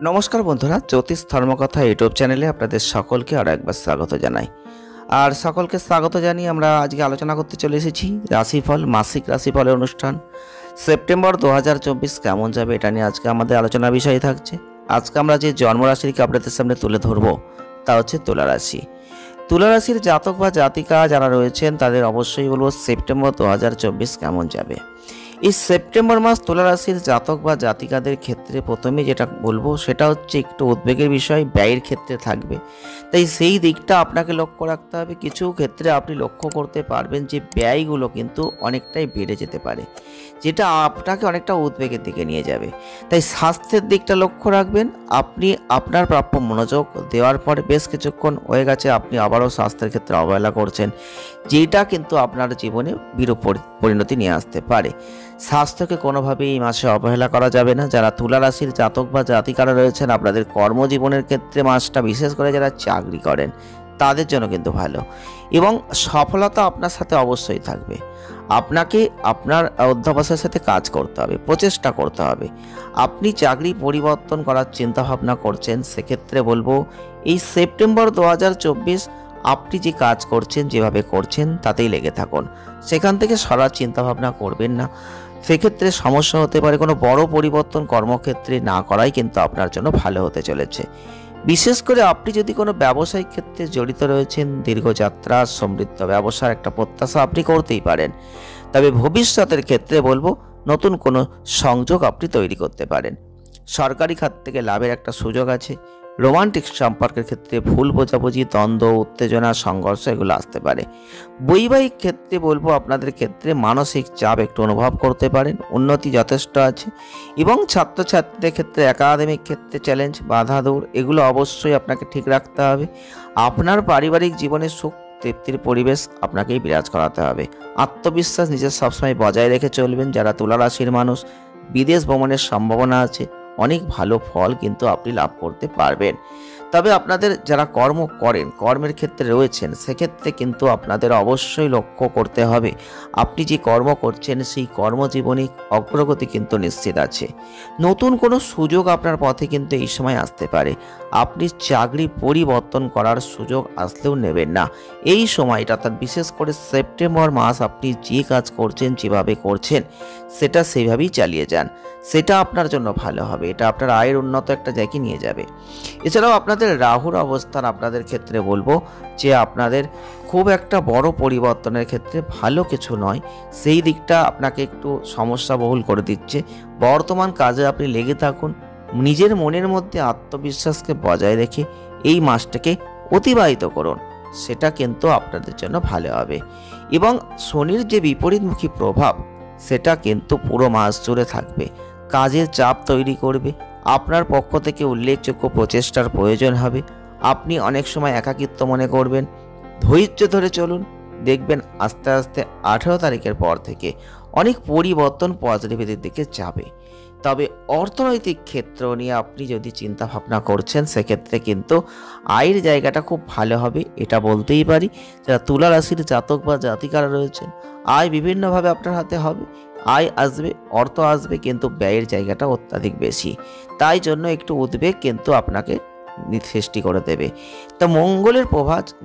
নমস্কার বন্ধুরা, জ্যোতিষ ধর্মকথা ইউটিউব চ্যানেলে আপনাদের সকলকে আরও একবার স্বাগত জানাই। আর সকলকে স্বাগত জানিয়ে আমরা আজকে আলোচনা করতে চলে এসেছি রাশিফল, মাসিক রাশিফলের অনুষ্ঠান সেপ্টেম্বর 2024 কেমন যাবে এটা নিয়ে আজকে আমাদের আলোচনার বিষয় থাকছে। আজকে আমরা যে জন্মরাশিকে আপনাদের সামনে তুলে ধরবো তা হচ্ছে তুলা রাশি। তুলা রাশির জাতক বা জাতিকা যারা রয়েছেন তাদের অবশ্যই বলবো সেপ্টেম্বর 2024 কেমন যাবে। এই সেপ্টেম্বর মাস তুলা রাশির জাতক বা জাতিকাদের ক্ষেত্রে প্রথমে যেটা বলবো সেটা হচ্ছে একটু উদ্বেগের বিষয় ব্যয়ের ক্ষেত্রে থাকবে, তাই সেই দিকটা আপনাকে লক্ষ্য রাখতে হবে। কিছু ক্ষেত্রে আপনি লক্ষ্য করতে পারবেন যে ব্যয়গুলো কিন্তু অনেকটাই বেড়ে যেতে পারে, যেটা আপনাকে অনেকটা উদ্বেগের দিকে নিয়ে যাবে। তাই স্বাস্থ্যের দিকটা লক্ষ্য রাখবেন। আপনি আপনার প্রাপ্য মনোযোগ দেওয়ার পরে বেশ কিছুক্ষণ হয়ে গেছে আপনি আবারও স্বাস্থ্যের ক্ষেত্রে অবহেলা করছেন, যেটা কিন্তু আপনার জীবনে বিরূপ পরিণতি নিয়ে আসতে পারে। স্বাস্থ্যকে কোনোভাবেই এই মাসে অবহেলা করা যাবে না। যারা তুলা রাশির জাতক বা জাতিকারা রয়েছেন আপনাদের কর্মজীবনের ক্ষেত্রে মাসটা, বিশেষ করে যারা চাকরি করেন তাদের জন্য কিন্তু ভালো এবং সফলতা আপনার সাথে অবশ্যই থাকবে। আপনাকে আপনার অধ্যবসায়ের সাথে কাজ করতে হবে, প্রচেষ্টা করতে হবে। আপনি চাকরি পরিবর্তন করার চিন্তাভাবনা করছেন, সেক্ষেত্রে বলবো এই সেপ্টেম্বর 2024 আপনি যে কাজ করছেন, যেভাবে করছেন তাতেই লেগে থাকুন, সেখান থেকে সরার চিন্তাভাবনা করবেন না। সেক্ষেত্রে সমস্যা হতে পারে। কোনো বড় পরিবর্তন কর্মক্ষেত্রে না করাই কিন্তু আপনার জন্য ভালো হতে চলেছে। বিশেষ করে আপনি যদি কোনো ব্যবসায়িক ক্ষেত্রে জড়িত রয়েছেন, দীর্ঘযাত্রা সমৃদ্ধ ব্যবসার একটা প্রত্যাশা আপনি করতেই পারেন। তবে ভবিষ্যতের ক্ষেত্রে বলবো নতুন কোনো সংযোগ আপনি তৈরি করতে পারেন। সরকারি খাত থেকে লাভের একটা সুযোগ আছে। রোমান্টিক সম্পর্কের ক্ষেত্রে ভুল বোঝাবুঝি, দ্বন্দ্ব, উত্তেজনা, সংঘর্ষ এগুলো আসতে পারে। বৈবাহিক ক্ষেত্রে বলবো আপনাদের ক্ষেত্রে মানসিক চাপ একটু অনুভব করতে পারেন, উন্নতি যথেষ্ট আছে। এবং ছাত্রছাত্রীদের ক্ষেত্রে একাডেমিক ক্ষেত্রে চ্যালেঞ্জ, বাধা দৌড় এগুলো অবশ্যই আপনাকে ঠিক রাখতে হবে। আপনার পারিবারিক জীবনে সুখ তৃপ্তির পরিবেশ আপনাকেই বিরাজ করাতে হবে। আত্মবিশ্বাস নিজের সবসময় বজায় রেখে চলবেন। যারা তুলা রাশির মানুষ, বিদেশ ভ্রমণের সম্ভাবনা আছে, অনেক ভালো ফল কিন্তু আপনি লাভ করতে পারবেন। তবে আপনাদের যারা কর্ম করেন, কর্মের ক্ষেত্রে রয়েছেন, সেক্ষেত্রে কিন্তু আপনাদের অবশ্যই লক্ষ্য করতে হবে আপনি যে কর্ম করছেন সেই কর্মজীবনে অগ্রগতি কিন্তু নিশ্চিত আছে। নতুন কোনো সুযোগ আপনার পথে কিন্তু এই সময় আসতে পারে। আপনি চাকরি পরিবর্তন করার সুযোগ আসলেও নেবেন না এই সময়টা, অর্থাৎ বিশেষ করে সেপ্টেম্বর মাস আপনি যে কাজ করছেন, যেভাবে করছেন সেটা সেইভাবেই চালিয়ে যান, সেটা আপনার জন্য ভালো হবে। এটা আপনার আয়ের উন্নত একটা জায়গায় নিয়ে যাবে। এছাড়াও আপনাদের রাহুর অবস্থান আপনাদের ক্ষেত্রে বলবো যে আপনাদের খুব একটা বড় পরিবর্তনের ক্ষেত্রে ভালো কিছু নয়, সেই দিকটা আপনাকে একটু সমস্যাবহুল করে দিচ্ছে। বর্তমান কাজে আপনি লেগে থাকুন, নিজের মনের মধ্যে আত্মবিশ্বাসকে বজায় রেখে এই মাসটাকে অতিবাহিত করুন, সেটা কিন্তু আপনাদের জন্য ভালো হবে। এবং শনির যে বিপরীতমুখী প্রভাব সেটা কিন্তু পুরো মাস জুড়ে থাকবে, কাজের চাপ তৈরি করবে। আপনার পক্ষ থেকে উল্লেখযোগ্য প্রচেষ্টার প্রয়োজন হবে। আপনি অনেক সময় একাকিত্ব মনে করবেন। ধৈর্য ধরে চলুন, দেখবেন আস্তে আস্তে 18 তারিখের পর থেকে অনেক পরিবর্তন পজিটিভিটির দিকে যাবে। তবে অর্থনৈতিক ক্ষেত্র নিয়ে আপনি যদি চিন্তা ভাবনা করছেন, সেক্ষেত্রে কিন্তু আয়ের জায়গাটা খুব ভালো হবে, এটা বলতেই পারি। যারা তুলা রাশির জাতক বা জাতিকারা রয়েছেন, আয় বিভিন্নভাবে আপনার হাতে হবে, আয় আসবে, অর্থ আসবে, কিন্তু ব্যয়ের জায়গাটা অত্যাধিক বেশি। তাই জন্য একটু উদ্বেগ কিন্তু আপনাকে সৃষ্টি করে দেবে। তো মঙ্গলের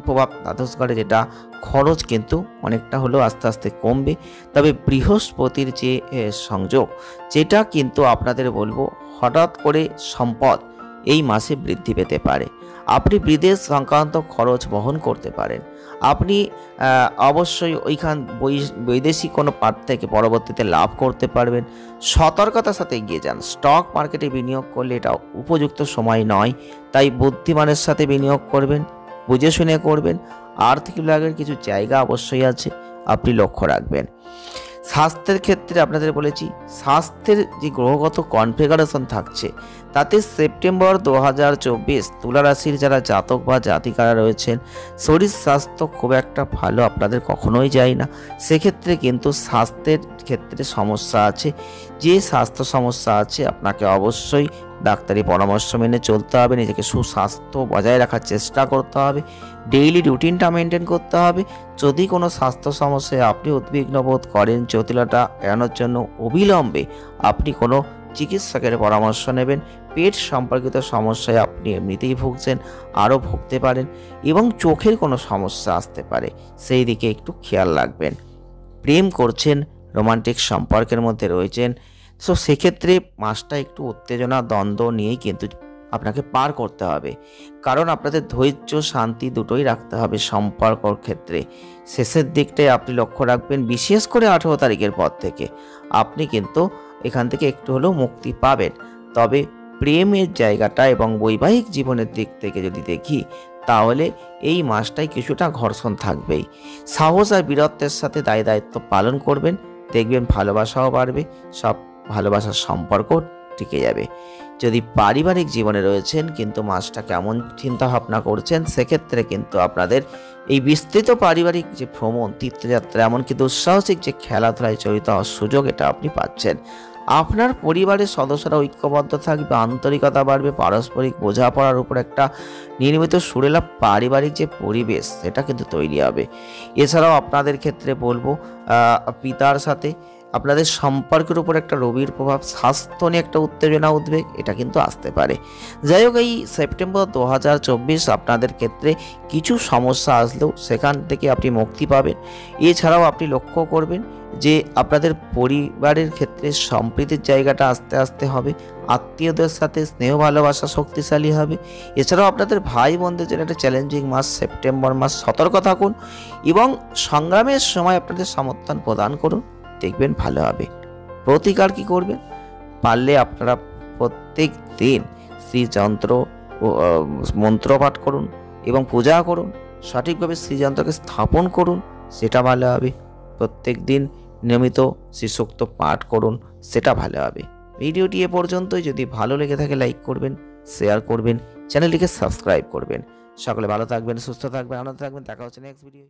প্রভাব দ্বাদশ ঘরে, যেটা খরচ কিন্তু অনেকটা হলেও আস্তে আস্তে কমবে। তবে বৃহস্পতির যে সংযোগ, যেটা কিন্তু আপনাদের বলবো হঠাৎ করে সম্পদ এই মাসে বৃদ্ধি পেতে পারে। আপনি বিদেশ সংক্রান্ত খরচ বহন করতে পারেন। আপনি অবশ্যই বৈদেশিক কোনো পাঠ থেকে পরবর্তীতে লাভ করতে পারবেন। সতর্কতার সাথে এগিয়ে যান। স্টক মার্কেটে বিনিয়োগ করলে এটা উপযুক্ত সময় নয়, তাই বুদ্ধিমানের সাথে বিনিয়োগ করবেন, বুঝে শুনে করবেন। আর্থিক বিভাগের কিছু জায়গা অবশ্যই আছে, আপনি লক্ষ্য রাখবেন। স্বাস্থ্যের ক্ষেত্রে আপনাদের বলেছি, স্বাস্থ্যের যে গ্রহগত কনফিগারেশন থাকছে তাতে সেপ্টেম্বর 2024 তুলা রাশির যারা জাতক বা জাতিকারা রয়েছেন, শরীর স্বাস্থ্য খুব একটা ভালো আপনাদের কখনোই যায় না। সেক্ষেত্রে কিন্তু স্বাস্থ্যের ক্ষেত্রে সমস্যা আছে। যে স্বাস্থ্য সমস্যা আছে আপনাকে অবশ্যই ডাক্তারি পরামর্শ মেনে চলতে হবে, নিজেকে সুস্বাস্থ্য বজায় রাখার চেষ্টা করতে হবে, ডেইলি রুটিনটা মেনটেন করতে হবে। যদি কোনো স্বাস্থ্য সমস্যায় আপনি উদ্বিগ্ন বোধ করেন, জটিলতা এড়ানোর জন্য অবিলম্বে আপনি কোনো চিকিৎসকের পরামর্শ নেবেন। পেট সম্পর্কিত সমস্যায় আপনি এমনিতেই ভুগছেন, আরও ভুগতে পারেন এবং চোখের কোনো সমস্যা আসতে পারে, সেই দিকে একটু খেয়াল রাখবেন। প্রেম করছেন, রোমান্টিক সম্পর্কের মধ্যে রয়েছেন, সো সেক্ষেত্রে মাসটা একটু উত্তেজনা দ্বন্দ্ব নিয়েই কিন্তু আপনাকে পার করতে হবে, কারণ আপনাদের ধৈর্য শান্তি দুটোই রাখতে হবে সম্পর্কর ক্ষেত্রে। শেষের দিকটায় আপনি লক্ষ্য রাখবেন, বিশেষ করে 18 তারিখের পর থেকে আপনি কিন্তু এখান থেকে একটু হলেও মুক্তি পাবেন। তবে প্রেমের জায়গাটা এবং বৈবাহিক জীবনের দিক থেকে যদি দেখি, তাহলে এই মাসটায় কিছুটা ঘর্ষণ থাকবেই। সাহস আর বীরত্বের সাথে দায়িত্ব পালন করবেন, দেখবেন ভালোবাসাও বাড়বে, সব ভালোবাসার সম্পর্ক টিকে যাবে। যদি পারিবারিক জীবনে রয়েছেন কিন্তু মাসটা কেমন চিন্তা ভাবনা করছেন, সেক্ষেত্রে কিন্তু আপনাদের এই বিস্তৃত পারিবারিক যে ভ্রমণ, তীর্থযাত্রা, এমনকি দুঃসাহসিক যে খেলাধুলায় জড়িত হওয়ার সুযোগ এটা আপনি পাচ্ছেন। আপনার পরিবারের সদস্যরা ঐক্যবদ্ধ থাকবে, আন্তরিকতা বাড়বে, পারস্পরিক বোঝাপড়ার উপর একটা নির্মিত সুরেলা পারিবারিক যে পরিবেশ সেটা কিন্তু তৈরি হবে। এছাড়াও আপনাদের ক্ষেত্রে বলবো, পিতার সাথে আপনাদের সম্পর্কের উপর একটা রবির প্রভাব, স্বাস্থ্য নিয়ে একটা উত্তেজনা উদ্বেগ এটা কিন্তু আসতে পারে। যাই হোক, এই সেপ্টেম্বর 2024 আপনাদের ক্ষেত্রে কিছু সমস্যা আসলেও সেখান থেকে আপনি মুক্তি পাবেন। এছাড়াও আপনি লক্ষ্য করবেন যে আপনাদের পরিবারের ক্ষেত্রে সম্প্রীতির জায়গাটা আস্তে আস্তে হবে, আত্মীয়দের সাথে স্নেহ ভালোবাসা শক্তিশালী হবে। এছাড়াও আপনাদের ভাই বোনদের জন্য একটা চ্যালেঞ্জিং মাস সেপ্টেম্বর মাস, সতর্ক থাকুন এবং সংগ্রামের সময় আপনাদের সমর্থন প্রদান করুন, দেখবেন ভালো হবে। প্রতিকার কি করবেন? পারলে আপনারা প্রত্যেক দিন শ্রীযন্ত্র মন্ত্রপাঠ করুন এবং পূজা করুন, সঠিকভাবে শ্রীযন্ত্রকে স্থাপন করুন, সেটা ভালো হবে। প্রত্যেক দিন নিয়মিত শ্রীসূক্ত পাঠ করুন, সেটা ভালো হবে। ভিডিওটি এ পর্যন্তই। যদি ভালো লেগে থাকে লাইক করবেন, শেয়ার করবেন, চ্যানেলটিকে সাবস্ক্রাইব করবেন। সকলে ভালো থাকবেন, সুস্থ থাকবেন, আনন্দ থাকবেন। দেখা হচ্ছে নেক্সট ভিডিও।